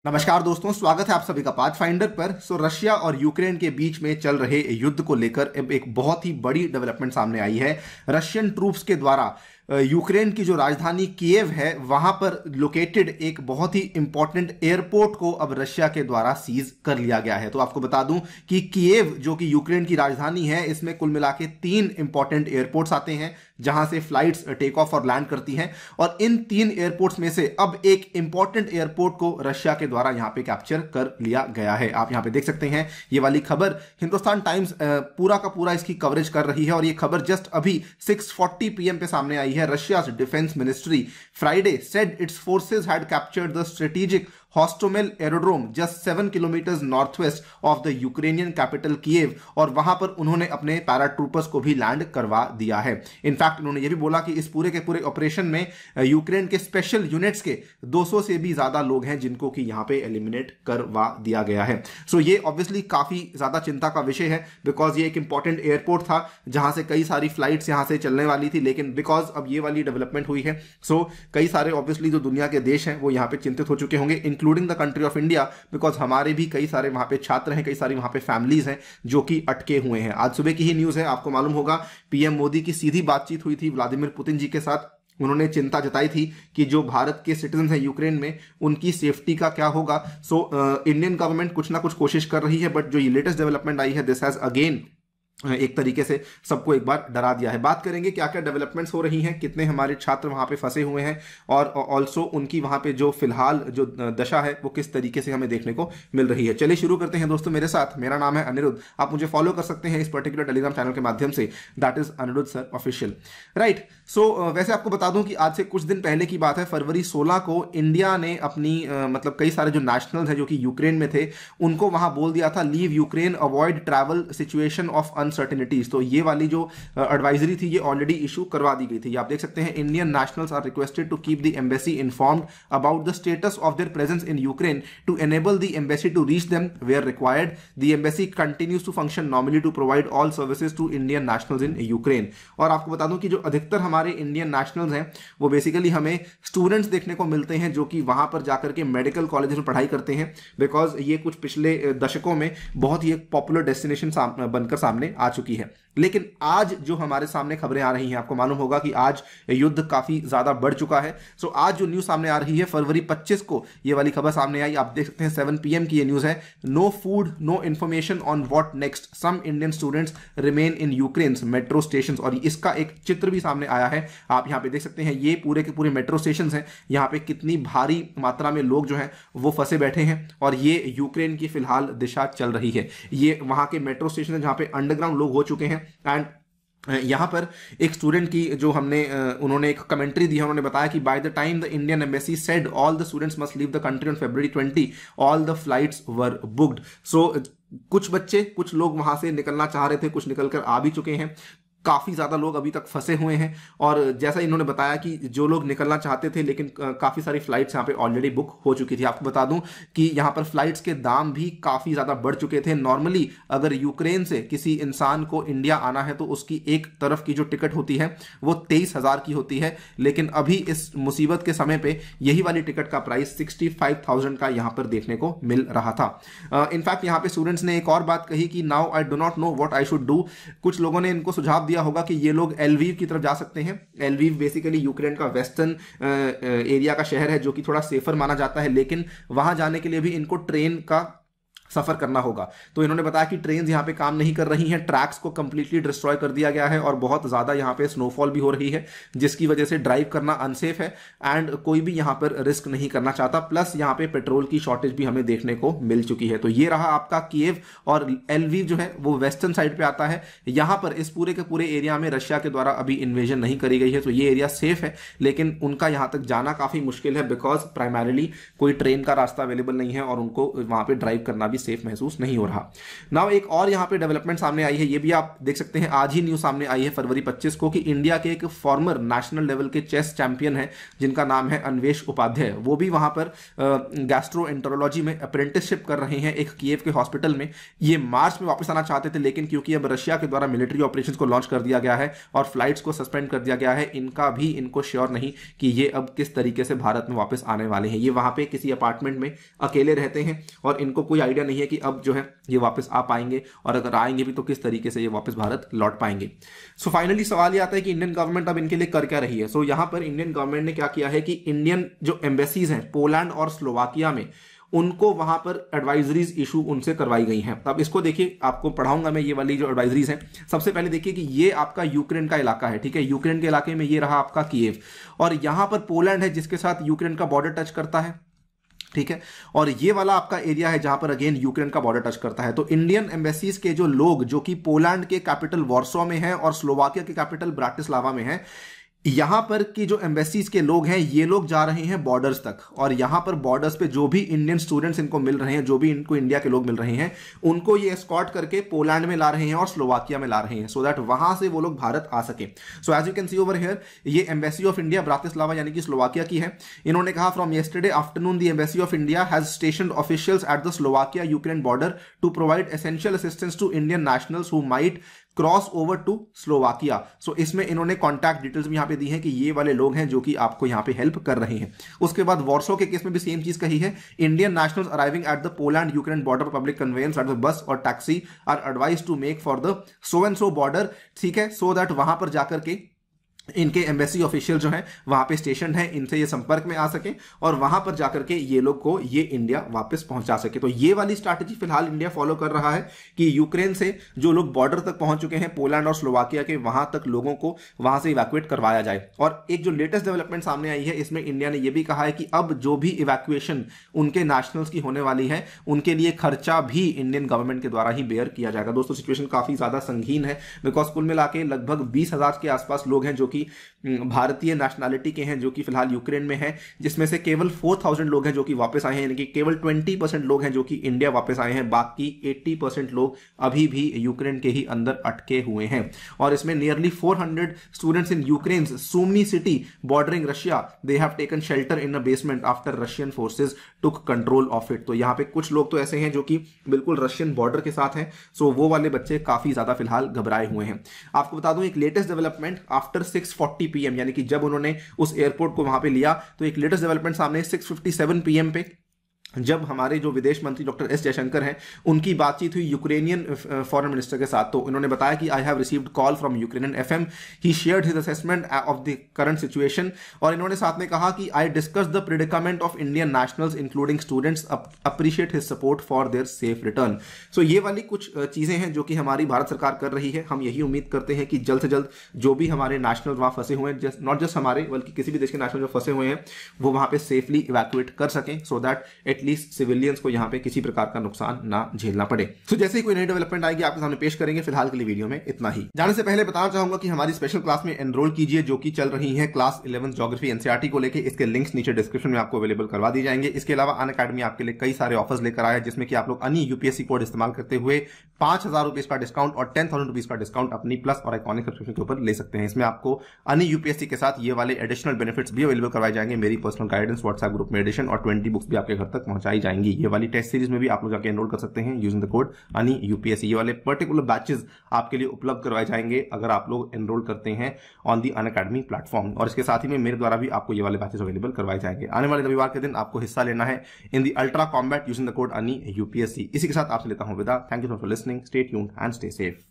नमस्कार दोस्तों, स्वागत है आप सभी का पाथफाइंडर पर। रशिया और यूक्रेन के बीच में चल रहे युद्ध को लेकर अब एक बहुत ही बड़ी डेवलपमेंट सामने आई है। रशियन ट्रूप्स के द्वारा यूक्रेन की जो राजधानी कीव है वहां पर लोकेटेड एक बहुत ही इंपॉर्टेंट एयरपोर्ट को अब रशिया के द्वारा सीज कर लिया गया है। तो आपको बता दूं कि कीव जो कि यूक्रेन की राजधानी है, इसमें कुल मिला के 3 इंपॉर्टेंट एयरपोर्ट्स आते हैं जहां से फ्लाइट्स टेक ऑफ और लैंड करती हैं, और इन 3 एयरपोर्ट्स में से अब एक इंपॉर्टेंट एयरपोर्ट को रशिया के द्वारा यहां पे कैप्चर कर लिया गया है। आप यहां पे देख सकते हैं ये वाली खबर, हिंदुस्तान टाइम्स पूरा का पूरा इसकी कवरेज कर रही है, और ये खबर जस्ट अभी 6:40 PM पे सामने आई है। Russia's defense ministry Friday said its forces had captured the strategic Hostomel aerodrome just 7 kilometre north west of the Ukrainian capital Kyiv, और वहां पर उन्होंने अपने पैराट्रूपर्स को भी लैंड करवा दिया है। इनफैक्ट उन्होंने ये भी बोला कि इस पूरे के पूरे ऑपरेशन में यूक्रेन के स्पेशल यूनिट्स के 200 से भी ज्यादा लोग हैं जिनको कि यहां पे एलिमिनेट करवा दिया गया है। सो ये ऑब्वियसली काफी ज्यादा चिंता का विषय है, बिकॉज ये एक इंपॉर्टेंट एयरपोर्ट था जहां से कई सारी फ्लाइट्स यहां से चलने वाली थी, लेकिन बिकॉज अब ये वाली डेवलपमेंट हुई है, सो कई सारे ऑब्वियसली जो दुनिया के देश हैं वो यहां पे चिंतित हो चुके होंगे, including the country of India, because हमारे भी कई सारे वहां पे छात्र हैं, कई सारी वहां पे फैमिलीज हैं जो कि अटके हुए हैं। आज सुबह की ही न्यूज है, आपको मालूम होगा पीएम मोदी की सीधी बातचीत हुई थी व्लादिमीर पुतिन जी के साथ। उन्होंने चिंता जताई थी कि जो भारत के सिटीजन हैं यूक्रेन में, उनकी सेफ्टी का क्या होगा। इंडियन गवर्नमेंट कुछ ना कुछ कोशिश कर रही है, बट जो ये लेटेस्ट डेवलपमेंट आई है, दिस हैज अगेन एक तरीके से सबको एक बार डरा दिया है। बात करेंगे क्या क्या डेवलपमेंट्स हो रही हैं, कितने हमारे छात्र वहां पे फंसे हुए हैं, और ऑल्सो उनकी वहां पे जो फिलहाल जो दशा है वो किस तरीके से हमें देखने को मिल रही है। चलिए शुरू करते हैं दोस्तों मेरे साथ। मेरा नाम है अनिरुद्ध, आप मुझे फॉलो कर सकते हैं इस पर्टिकुलर टेलीग्राम चैनल के माध्यम से, that is Anirudh sir official, right. वैसे आपको बता दूं कि आज से कुछ दिन पहले की बात है, फरवरी 16 को इंडिया ने अपनी मतलब कई सारे जो नेशनल्स हैं जो कि यूक्रेन में थे, उनको वहां बोल दिया था leave Ukraine, avoid travel situation of uncertainties. तो ये वाली जो एडवाइजरी थी ये ऑलरेडी इशू करवा दी गई थी। आप देख सकते हैं, Indian nationals are requested to keep the embassy informed about the status of their presence in Ukraine to enable the embassy to reach them where required. The embassy continues to function normally to provide all services to Indian nationals in Ukraine. और आपको बता दूं कि जो अधिकतर हमारे Indian nationals हैं वो बेसिकली हमें स्टूडेंट्स देखने को मिलते हैं जो कि वहां पर जाकर के मेडिकल कॉलेज में पढ़ाई करते हैं, बिकॉज ये कुछ पिछले दशकों में बहुत ही एक पॉपुलर डेस्टिनेशन बनकर सामने आ चुकी है। लेकिन आज जो हमारे सामने खबरें आ रही हैं, आपको मालूम होगा कि आज युद्ध काफी ज्यादा बढ़ चुका है। आज जो न्यूज सामने आ रही है, फरवरी 25 को ये वाली खबर सामने आई, आप देख सकते हैं 7 PM की ये न्यूज है। No food, no information on what next, some Indian students remain in Ukraine metro station. और इसका एक चित्र भी सामने आया है, आप यहां पे देख सकते हैं, ये पूरे के पूरे मेट्रो स्टेशन हैं, यहां पे कितनी भारी मात्रा में लोग जो हैं वो फंसे बैठे हैं, और ये यूक्रेन की फिलहाल दिशा चल रही है। ये वहां के मेट्रो स्टेशन है जहां पे अंडरग्राउंड लोग हो चुके हैं। एंड यहां पर एक स्टूडेंट की जो उन्होंने एक कमेंट्री दी है, उन्होंने बताया कि by the time the Indian embassy said all the students must leave the country on February 20, all the flights were booked. कुछ बच्चे, कुछ लोग वहां से निकलना चाह रहे थे, कुछ निकलकर आ भी चुके हैं, काफी ज्यादा लोग अभी तक फंसे हुए हैं। और जैसा इन्होंने बताया कि जो लोग निकलना चाहते थे, लेकिन काफी सारी फ्लाइट्स यहां पे ऑलरेडी बुक हो चुकी थी। आपको बता दूं कि यहां पर फ्लाइट्स के दाम भी काफी ज्यादा बढ़ चुके थे। नॉर्मली अगर यूक्रेन से किसी इंसान को इंडिया आना है तो उसकी एक तरफ की जो टिकट होती है वो 23,000 की होती है, लेकिन अभी इस मुसीबत के समय पे यही वाली टिकट का प्राइस 65,000 का यहां पर देखने को मिल रहा था। इनफैक्ट यहां पे स्टूडेंट्स ने एक और बात कही कि now I do not know what I should do. कुछ लोगों ने इनको सुझाव दिया होगा कि ये लोग एलवीव की तरफ जा सकते हैं। एलवीव बेसिकली यूक्रेन का वेस्टर्न एरिया का शहर है जो कि थोड़ा सेफर माना जाता है, लेकिन वहां जाने के लिए भी इनको ट्रेन का सफर करना होगा। तो इन्होंने बताया कि ट्रेन यहां पे काम नहीं कर रही हैं, ट्रैक्स को कंप्लीटली डिस्ट्रॉय कर दिया गया है, और बहुत ज्यादा यहां पे स्नोफॉल भी हो रही है, जिसकी वजह से ड्राइव करना अनसेफ है, एंड कोई भी यहां पर रिस्क नहीं करना चाहता। प्लस यहां पे पेट्रोल की शॉर्टेज भी हमें देखने को मिल चुकी है। तो ये रहा आपका कीव, और एलवीव जो है वो वेस्टर्न साइड पे आता है। यहां पर इस पूरे के पूरे एरिया में रशिया के द्वारा अभी इन्वेजन नहीं करी गई है, तो ये एरिया सेफ है, लेकिन उनका यहां तक जाना काफी मुश्किल है, बिकॉज प्राइमरीली कोई ट्रेन का रास्ता अवेलेबल नहीं है और उनको वहां पर ड्राइव करना भी सेफ महसूस नहीं हो रहा। नाउ एक और यहाँ पे डेवलपमेंट सामने आई है, ये भी आप देख सकते हैं, आज ही न्यूज सामने आई है फरवरी 25 को, कि इंडिया के एक फॉर्मर नेशनल लेवल के चेस चैंपियन है जिनका नाम है अन्वेश उपाध्याय, वो भी वहां पर गैस्ट्रोएंटरोलॉजी में अप्रेंटिसशिप कर रहे हैं एक कीव के हॉस्पिटल में। ये मार्च में वापस आना चाहते थे, लेकिन क्योंकि अब रशिया के द्वारा मिलिट्री ऑपरेशंस को लॉन्च कर दिया गया है और फ्लाइट्स को सस्पेंड कर दिया गया है, इनका भी इनको श्योर नहीं कि ये अब किस तरीके से भारत में वापस आने वाले हैं। ये वहां पे किसी अपार्टमेंट में अकेले रहते हैं और इनको कोई आइडिया नहीं है कि अब जो है ये वापस आ पाएंगे, और अगर आएंगे भी तो किस तरीके से ये वापस भारत लौट पाएंगे। सो फाइनली सवाल ये आता है कि इंडियन गवर्नमेंट अब इनके लिए कर क्या रही है। सो यहां पर इंडियन गवर्नमेंट ने क्या किया है कि इंडियन जो एम्बेसीज हैं पोलैंड और स्लोवाकिया में, उनको वहां पर एडवाइजरीज इशू उनसे करवाई गई हैं। अब इसको देखिए, आपको पढ़ाऊंगा मैं ये वाली जो एडवाइजरीज हैं। सबसे पहले देखिए कि ये आपका यूक्रेन का इलाका है, ठीक है, यूक्रेन के इलाके में ये रहा आपका कीव, और यहां पर पोलैंड है जिसके साथ यूक्रेन का बॉर्डर टच करता है, ठीक है, और ये वाला आपका एरिया है जहां पर अगेन यूक्रेन का बॉर्डर टच करता है। तो इंडियन एम्बेसीज के जो लोग जो कि पोलैंड के कैपिटल वॉर्सो में है और स्लोवाकिया के कैपिटल ब्राटिस्लावा में है, यहां पर की जो एम्बेसीज के लोग हैं ये लोग जा रहे हैं बॉर्डर्स तक, और यहां पर बॉर्डर्स पे जो भी इंडियन स्टूडेंट्स इनको मिल रहे हैं, जो भी इनको इंडिया के लोग मिल रहे हैं, उनको ये एस्कॉर्ट करके पोलैंड में ला रहे हैं और स्लोवाकिया में ला रहे हैं, सो दैट वहां से वो लोग भारत आ सके। So as you can see over here, ये एम्बेसी ऑफ इंडिया ब्रातिस्लावा यानी कि स्लोवाकिया की है। इन्होंने कहा from yesterday afternoon the embassy of India has stationed officials at the Slovakia Ukraine border to provide essential assistance to Indian nationals who might cross over to Slovakia. So इसमें इन्होंने contact details भी यहां पे दी हैं कि ये वाले लोग हैं जो कि आपको यहां पे हेल्प कर रहे हैं। उसके बाद वॉर्सो के केस में भी सेम चीज कही है, Indian nationals arriving at the Poland Ukraine border public conveyance at the bus और taxi are advised to make for the so and so border, ठीक है, सो दैट वहां पर जाकर के इनके एम्बेसी ऑफिशियल जो है वहां पे स्टेशन है, इनसे ये संपर्क में आ सके और वहां पर जाकर के ये लोग को ये इंडिया वापस पहुंचा सके। तो ये वाली स्ट्रैटेजी फिलहाल इंडिया फॉलो कर रहा है कि यूक्रेन से जो लोग बॉर्डर तक पहुंच चुके हैं पोलैंड और स्लोवाकिया के, वहां तक लोगों को वहां से इवैक्यूएट करवाया जाए। और एक जो लेटेस्ट डेवलपमेंट सामने आई है, इसमें इंडिया ने यह भी कहा है कि अब जो भी इवैक्यूएशन उनके नेशनल्स की होने वाली है, उनके लिए खर्चा भी इंडियन गवर्नमेंट के द्वारा ही बेयर किया जाएगा। दोस्तों सिचुएशन काफी ज्यादा संगीन है, बिकॉज कुल मिला के लगभग 20,000 के आसपास लोग हैं जो कि भारतीय नेशनैलिटी के हैं, जो कि फिलहाल यूक्रेन में हैं, जिसमें से केवल 4,000 लोग हैं जो कि वापस आए हैं, यानी कि केवल 20% लोग हैं जो कि इंडिया वापस आए हैं, बाकी 80% लोग अभी भी यूक्रेन के ही अंदर अटके हुए हैं। और इसमें nearly 400 students in Ukraine Sumy city bordering Russia, they have taken shelter in a basement after Russian forces took control of it. तो यहाँ पे कुछ लोग तो ऐसे हैं जो कि बिल्कुल रशियन बॉर्डर के साथ हैं, सो वो वाले बच्चे काफी ज्यादा फिलहाल घबराए हुए हैं। आपको बता दूं एक लेटेस्ट डेवलपमेंट आफ्टर 6:40 PM, यानी कि जब उन्होंने उस एयरपोर्ट को वहां पे लिया, तो एक लेटेस्ट डेवलपमेंट सामने 6:57 PM पे जब हमारे जो विदेश मंत्री डॉक्टर एस जयशंकर हैं उनकी बातचीत हुई यूक्रेनियन फॉरेन मिनिस्टर के साथ, तो उन्होंने बताया कि I have received call from Ukrainian FM, he shared his assessment of the current situation, और इन्होंने साथ में कहा कि I discuss the predicament of Indian nationals including students, appreciate his support for their safe return. So ये वाली कुछ चीजें हैं जो कि हमारी भारत सरकार कर रही है। हम यही उम्मीद करते हैं कि जल्द से जल्द जो भी हमारे नेशनल वहां फंसे हुए हैं, नॉट जस्ट हमारे बल्कि किसी भी देश के नेशनल जो फंसे हुए हैं, वो वहां पे सेफली इवैक्यूएट कर सकें, सो दैट एटलीस्ट सिविलियंस को यहां पे किसी प्रकार का नुकसान ना झेलना पड़े। तो जैसे ही कोई नई डेवलपमेंट आएगी आपके सामने पेश करेंगे। फिलहाल के लिए वीडियो में इतना ही। जाने से पहले बताना चाहूंगा कि हमारी स्पेशल क्लास में एनरोल कीजिए जो कि चल रही है क्लास 11 ज्योग्राफी एनसीईआरटी को लेकर। इसके लिंक्स नीचे डिस्क्रिप्शन में आपको अवेलेबल करवा दी जाएंगे। इसके अलावा अनअकैडमी आपके लिए कई सारे ऑफर्स लेकर आया है, जिसमें कि आप लोग अनि यूपीएससी कोड इस्तेमाल करते हुए 5,000 रुपीज का डिस्काउंट और 10,000 रुपीज का डिस्काउंट अपनी प्लस और आइकॉनिक सब्सक्रिप्शन के ऊपर ले सकते हैं। इसमें आपको अनि यूपीएससी के साथ ये वाले एडिशनल बेनिफिट्स भी अवेलेबल करवाए जाएंगे, मेरी पर्सनल गाइडेंस, व्हाट्सएप ग्रुप में एडिशन और 20 बुक्स भी आपके घर तक पहुंचाई जाएंगी। ये वाली टेस्ट सीरीज में भी आप लोग जाके एनरोल कर सकते हैं यूजिंग द कोड अनि यूपीएससी। ये वाले पर्टिकुलर बैचेस आपके लिए उपलब्ध करवाए जाएंगे अगर आप लोग एनरोल करते हैं ऑन दी अनअकैडमी प्लेटफॉर्म, और इसके साथ ही में मेरे द्वारा भी आपको ये वाले बैचेस अवेलेबल करवाए जाएंगे। आने वाले रविवार के दिन आपको हिस्सा लेना है in the ultra combat using the code अनि यूपीएससी। इसी के साथ आपसे लेता हूं विदा। Thank you for listening, stay tuned and stay safe.